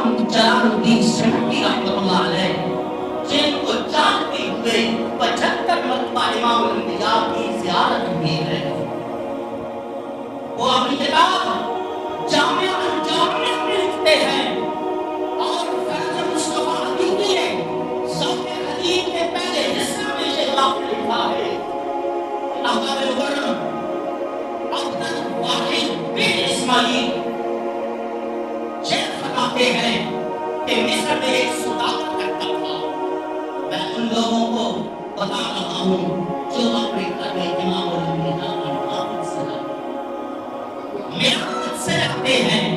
امام جلال الدین سیوطی رحمۃ اللہ علیہ جن کو جانتے ہوئے 75 مرتبہ امام الانبیاء کی زیارت ہوئی ہے، وہ اپنی کتاب جامع الجوامع میں لکھتے ہیں اور فیض مصطفیٰ کے لیے ذوق حدیث کے پہلے حصہ میں یہ لفظ لکھا ہے، احباب مکرم عبد واحد بن اسماعیل شیخ فرماتے ہیں کہ مصر میں ایک سوداگر کرتا تھا۔ میں ان لوگوں کو بتا رہا ہوں جو اپنے گھر میں امام الانبیاء کی نام سے میراث سے رکھتے ہیں،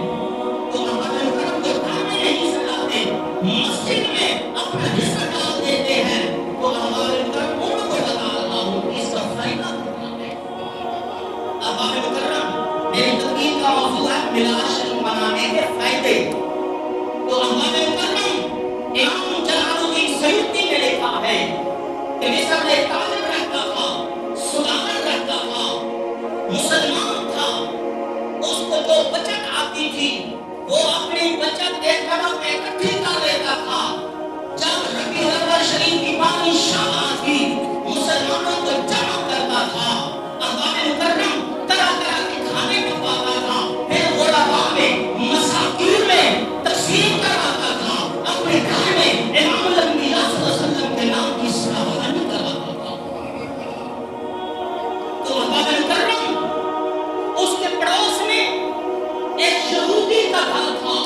تو ہمارے گھر کو گھر میں نہیں سلاتے، مسجد میں اپنا حصہ ڈال دیتے ہیں، تو ہمارے گھر ان کو بتا رہا ہوں اس کا فائدہ کیا ہے۔ اب آپ مکرم میری تقریر کا موضوع ہے میلاد شریف منانے کے فائدے، تو ہمارے مکرم امام جلال الدین سیوطی نے لکھا ہے کہ مصر میں طالب رہتا تھا، سوداگر رہتا تھا، مسلمان تھا، اس کو جو بچت آتی تھی وہ اپنی بچت ایک طرف اکٹھی کر لیتا تھا، جب ربیع الاول شریف کی بانی شام آتی مسلمانوں کو جمع کرتا تھا، احباب مکرم طرح طرح کے کھانے پکاتا تھا، پھر غرباء میں مساکین میں تقسیم کراتا تھا، اپنے گھر میں امام الانبیاء صلی اللہ علیہ وسلم کے نام کی سراہانی کرواتا تھا۔ تو احباب مکرم اس کے پڑوس میں ایک یہودی کا گھر تھا،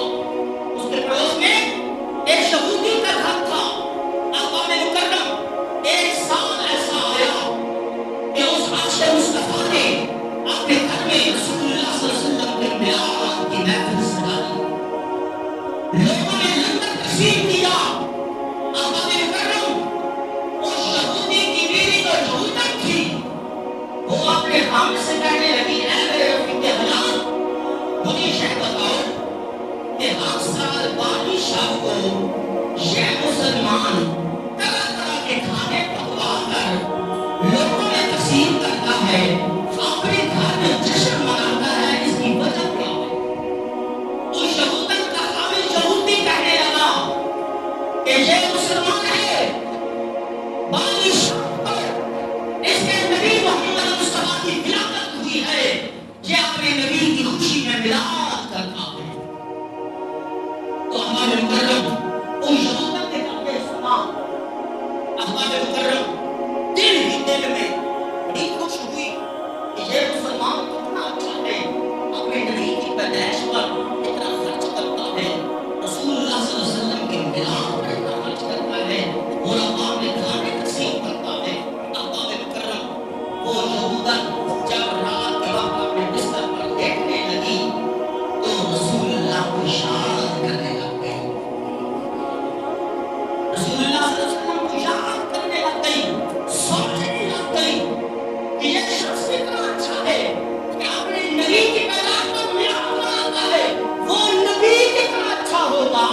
اس کے پڑوس میں ایک یہودی کا گھر تھا۔ احباب مکرم ایک سال ایسا آیا کہ اس عاشق مصطفیٰ نے اپنے گھر میں رسول اللہ صلی اللہ علیہ وسلم کے میلاد کی محفل سجائی، لوگوں نے لنگر تقسیم کیا۔ احباب مکرم اس یہودی کی بیوی جو یہودن تھی وہ اپنے خامد سے کہنے لگی، اے میرے رفیق حیات، مجھے یہ بتاؤ کہ ہر سال بانی شب کو یہ مسلمان طرح طرح کے کھانے پکوا کر لوگوں میں تقسیم کرتا ہے، اپنے گھر میں جشن مناتا ہے، اس کی وجہ کیا ہے؟ اس یہودن کا خامد یہودی کہنے لگا کہ یہ مسلمان ہے، بانی شب پر اس کے نبی محمد مصطفیٰ کی ولادت ہوئی ہے، یہ اپنے نبی کی خوشی میں میلاد کرتا ہے۔ تو ہمارے مکرم ان یہودن نے کہا کہ سنا، ہمارے مکرم دل ہی دل میں بڑی خوش ہوئی کہ یہ مسلمان کتنا اچھا ہے، اپنے نبی کی پیدائش پر اتنا خرچ کرتا ہے، رسول اللہ صلی اللہ علیہ وسلم کے میلاد پر اتنا خرچ کرتا ہے، غرباء میں کھانے تقسیم کرتا ہے۔ احباب مکرم وہ یہودن جب رات کے وقت اپنے بستر پر لیٹنے لگی تو رسول اللہ کو یاد کرنے لگ گئی، رسول اللہ صلی اللہ علیہ وسلم کو یاد کرنے لگ گئی، سوچنے لگ گئی کہ یہ شخص اتنا اچھا ہے کہ اپنے نبی کی پیدائش پر میلاد مناتا ہے، وہ نبی کتنا اچھا ہوگا۔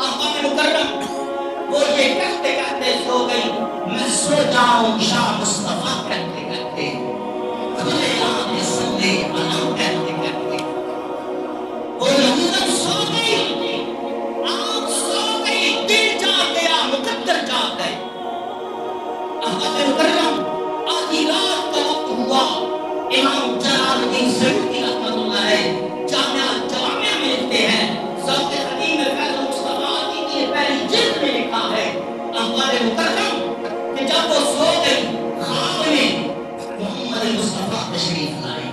احباب مکرم وہ یہ کہتے کہتے سو گئی، میں سو جاؤں شاہ مصطفیٰ کہتے کہتے، کھلے عام سندے علم کہتے کہتے، وہ یہودن سو گئی، آنکھ سو گئی، دل جاگ گیا، مقدر جاگ گئے۔ احباب مکرم آدھی رات کا وقت ہوا، امام جلال الدین سیوطی رحمۃ اللہ علیہ جامع الجوامع میں لکھتے ہیں، ذوق حدیث میں فیض مصطفیٰ کی پہلی جلد میں لکھا ہے، احباب مکرم کہ جب وہ سو گئی خواب میں محمد مصطفیٰ تشریف لائے،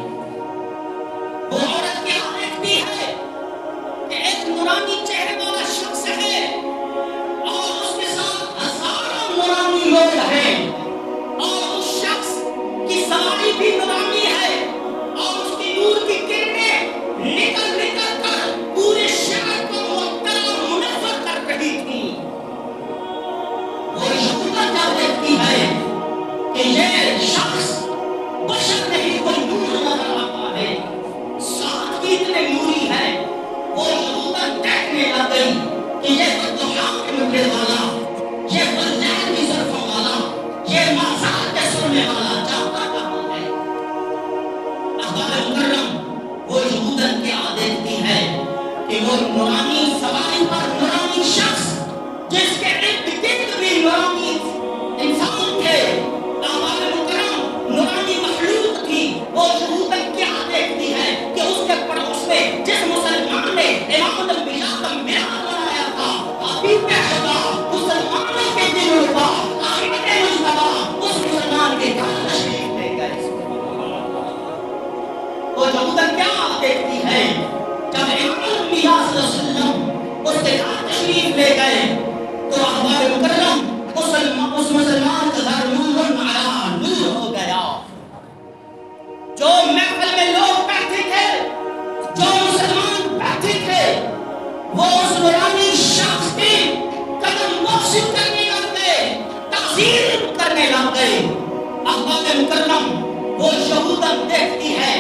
وہ عورت کیا دیکھتی ہے کہ ایک نورانی چہرے والا شخص ہے اور اس کے ساتھ ہزاروں نورانی لوگ ہیں، اور اس شخص کی سواری بھی نورانی ہے، اور اس کی نور کی کرنیں نکل نکل کر پورے شہر کو معطر اور منور کر رہی تھی۔ وہ یہودہ کیا دیکھتی ہے کہ یہ شخص بشر نہیں، کوئی نور نظر آتا ہے، ساتھ بھی اتنے نوری ہے۔ وہ یہودہ دیکھنے لگ گئی کہ یہ بددعاؤں کے ملنے والا، یہ بدلہن کی ظرفوں والا، یہ مازار کے سننے والا جاتا کہاں ہے؟ احباب مکرم وہ یہودن کیا دیکھتی ہے کہ وہ نورانی سواری پر نورانی شخص جس کے ارد گرد بھی نورانی انسان تھے، احباب مکرم نورانی مخلوق تھی، وہ شہوداً کیا دیکھتی ہے کہ اس کے پڑوس میں جس مسلمان نے امام الانبیاء کا معراج بنایا تھا، حبیب خدا مسلمانوں کے دلوں کا آخرت مجتبی اس مسلمان کے گھر تشریف لے گئے۔ وہ شہوداً کیا دیکھتی ہے جب امام الانبیاء صلی اللہ علیہ وسلم اس کے گھر تشریف لے گئے تو احباب مکرم اس مسلمان کا گھر نور علی نور ہو گیا۔ جو محفل میں لوگ بیٹھے تھے، جو مسلمان بیٹھے تھے، وہ اس نورانی شخص کی قدم بوسی کرنے لگ گئے، تعظیم کرنے لگ گئے۔ احباب مکرم وہ شہوداً دیکھتی ہے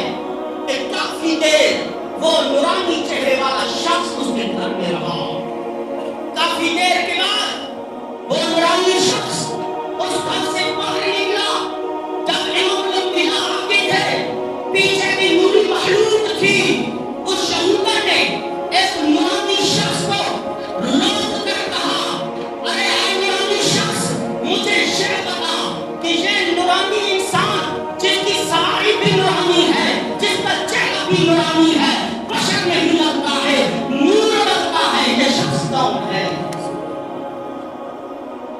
کہ کافی دیر وہ نورانی چہرے والا شخص اس کے گھر میں رہا۔ کافی دیر کے بعد وہ نورانی شخص اس گھر سے باہر نکلا۔ جب امام الانبیاء آگے تھے، پیچھے بھی نوری مخلوق تھی، اس شہودہ نے اس نورانی شخص کو روک کر کہا، ارے اے نورانی شخص، مجھے یہ بتا کہ یہ نورانی انسان جس کی سواری بھی نورانی ہے، جس کا چہرہ بھی نورانی ہے، بشر نہیں لگتا ہے، نور لگتا ہے، یہ شخص کون ہے؟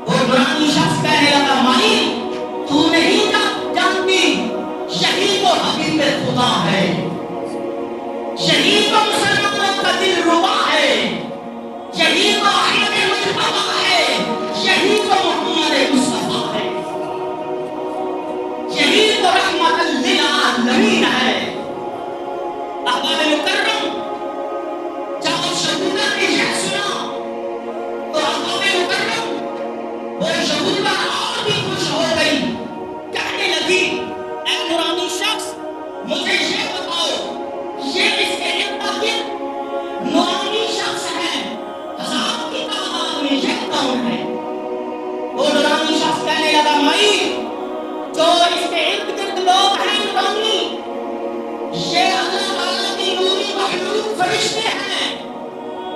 وہ نورانی شخص کہنے لگا، مائی تو نہیں جانتی، یہی تو حبیب خدا ہے، یہی تو مسلمانوں کا دل ربا ہے، یہی تو آخرت مجتبی ہے، یہی تو محمد مصطفیٰ ہے، یہی تو رحمت للعالمین ہے۔ احباب مکرم جب شہودہ نے یہ سنا تو احباب مکرم وہ شہودہ اور بھی خوش ہو گئی، کہنے لگی، اے نورانی شخص، مجھے یہ بتاؤ، یہ اس کے ارد گرد نورانی شخص ہے، ہزار کی تعداد میں یہ کون ہے؟ وہ نورانی شخص کہنے لگا، مائی جو اس کے ارد گرد لوگ ہیں نورانی، یہ اللہ تعالیٰ کی نوری مخلوق فرشتے ہیں،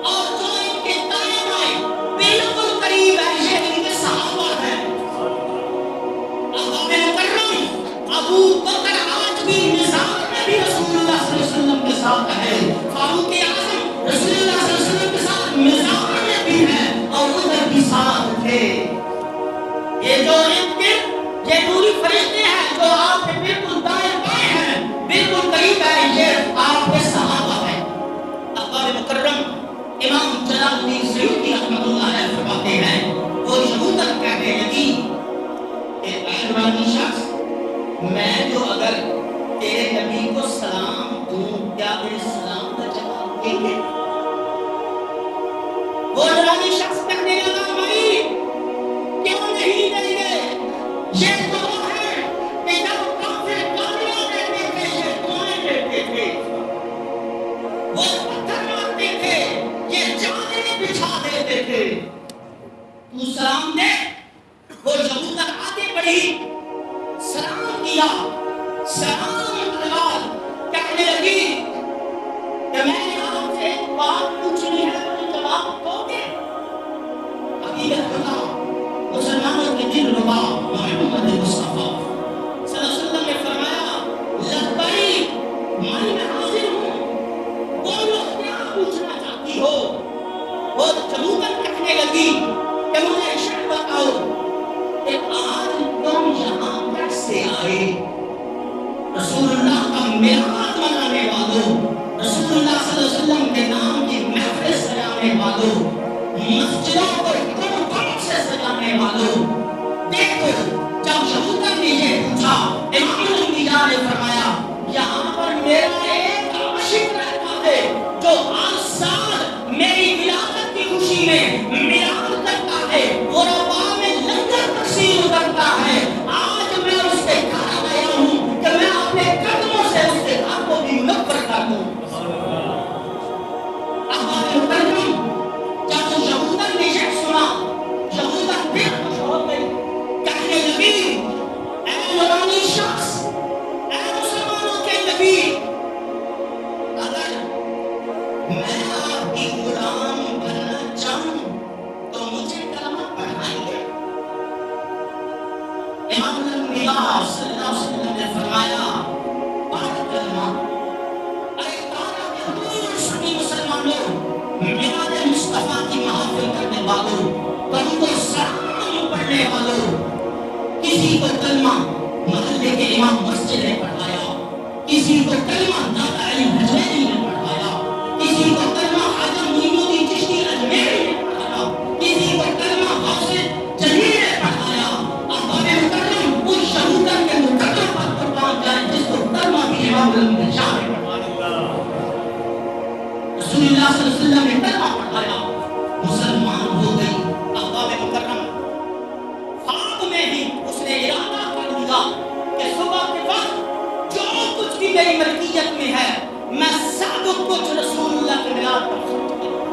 اور جو ان کے دائیں بائیں بالکل قریب ہے، یہ ان کے صحابہ ہیں۔ احباب مکرم ابو بکر آج بھی نظام میں بھی رسول اللہ صلی اللہ علیہ وسلم کے ساتھ ہے، فاروق اعظم رسول اللہ صلی اللہ علیہ وسلم کے ساتھ نظام میں بھی ہے اور ادھر بھی ساتھ تھے۔ یہ جو ارد گرد یہ نوری فرشتے ہیں جو آپ کے بالکل دائیں بائیں ہیں، بالکل قریب ہے، یہ آپ کے صحابہ ہیں۔ احباب مکرم امام جلال الدین سیوطی رحمۃ اللہ علیہ فرماتے ہیں، وہ شہوداً کہنے لگی کہ اے نورانی شخص، میں جو اگر تیرے نبی کو سلام دوں، کیا میرے سلام کا جواب دیں گے؟ وہ نورانی شخص کہنے لگا، بھائی کیوں نہیں دیں گے؟ یہ تو وہ ہے کہ جب کافر گالیاں دیتے تھے، یہ دعائیں دیتے تھے، وہ پتھر مارتے تھے، یہ چادریں بچھا دیتے تھے، تو سلام دے۔ وہ شہودہ آگے بڑھی، سلام کیا، سلام الوال، کہنے لگی کہ میں نے آپ سے ایک بات پوچھنی ہے، مجھے جواب دو گے؟ حقیقت خدا مسلمانوں کے دل ربا محمد مصطفیٰ صلی اللہ علیہ وسلم نے فرمایا، لبیک، میں حاضر ہوں، بولو کیا پوچھنا چاہتی ہو؟ وہ شہوداً کہنے لگی کہ مجھے یہ بتاؤ کہ آج تم یہاں کیسے آئے؟ رسول اللہ کا معراج منانے والوں، رسول اللہ صلی اللہ علیہ وسلم کے نام کی محفل سجانے والوں، مسجدوں کو تم سے سجانے والوں، دیکھو جب شہوداً نے یہ پوچھا، امام الانبیاء نے فرمایا، یہاں پر میرا ایک عاشق رہتا ہے جو ہر سال میری ولادت کی خوشی میں معراج کرتا ہے، وہ ربا میں لنگر تقسیم کرتا ہے۔ آج میں اس کے گھر آیا ہوں کہ میں اپنے قدموں سے اس کے گھر کو بھی منور کر دوں۔ احباب مکرم جب شہوداً نے یہ سنا، شہوداً پھر خوش ہو گئی، کہنے لگی، اے نورانی شخص، اے مسلمانوں کے نبی، کہ غلام بننا چاہوں تو مجھے کلمہ پڑھائیے؟ امام الانبیاء صلی اللہ علیہ وسلم نے فرمایا پڑھ کلمہ۔ ارے تارا کے دور سنی مسلمانوں، میلاد مصطفیٰ کی محافل کرنے والوں، کبھی تو سلام پڑھنے والوں، کسی کو کلمہ محلے کے امام مسجد نے پڑھایا، کسی کو کلمہ داتا علی حجویری نے پڑھایا، کسی کو کلمہ خواجہ معین الدین چشتی اجمیری نے پڑھایا، کسی کو کلمہ غوث جلیل نے پڑھایا۔ احباب مکرم اس شہودن کے مقدم پر قربان جائیں جس کو کلمہ بھی امام الانبیاء نے پڑھایا۔ رسول اللہ صلی اللہ علیہ وسلم نے کلمہ پڑھایا، مسلمان ہو گئی۔ احباب مکرم خواب میں ہی اس نے ارادہ کر لیا کہ صبح کے وقت جو کچھ بھی میری ملکیت میں ہے میں سب کچھ رسول اللہ کے میلاد پر خرچ کروں۔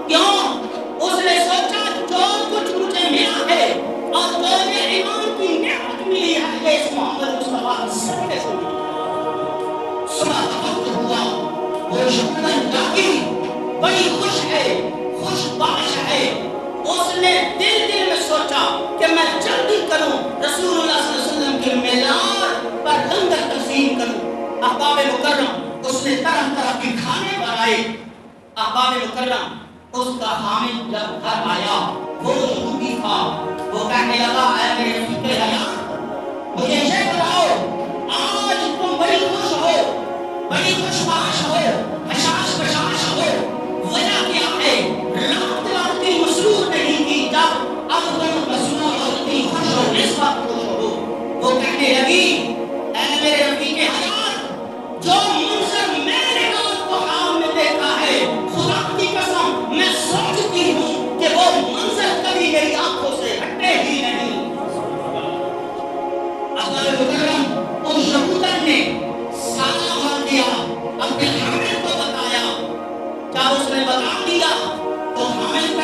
کیوں؟ اس نے سوچا جو کچھ مجھے ملا ہے اور جو میرے ایمان کی نعمت ملی ہے یہ اس محمد مصطفیٰ کی صدقے سے ملی ہے۔ صبح کا وقت ہوا، وہ شکرن جاگی، بڑی خوش ہے، خوش باش ہے۔ اس نے دل میں سوچا کہ میں جلدی کروں رسول اللہ صلی اللہ علیہ وسلم کے میلاد پر لنگر تقسیم کروں۔ احباب مکرم اس نے طرح طرح کے کھانے بنائے۔ احباب مکرم اس کا حامد جب گھر آیا وہ یہودی تھا، وہ کہنے لگا اے میرے رفیق حیات مجھے یہ بتاؤ آج تم بڑی خوش ہو، بڑی خوش باش ہو، حشاش بشاش ہو، وجہ کیا ہے؟ رات رات کی مسرور نہیں کی جب اب تم مسرور اور اتنی خوش ہو، اس وقت خوش ہو۔ وہ کہنے لگی اے میرے رفیق حیات جو منظر میں نے رات کو خواب میں دیکھا ہے خدا کی قسم میں سوچتی ہوں کہ وہ منظر کبھی میری آنکھوں سے ہٹے ہی نہیں۔ اگر مکرم اس یہودن نے سارا حال دیا اپنے حامل کو بتایا، جب اس نے بتا دیا تو حامل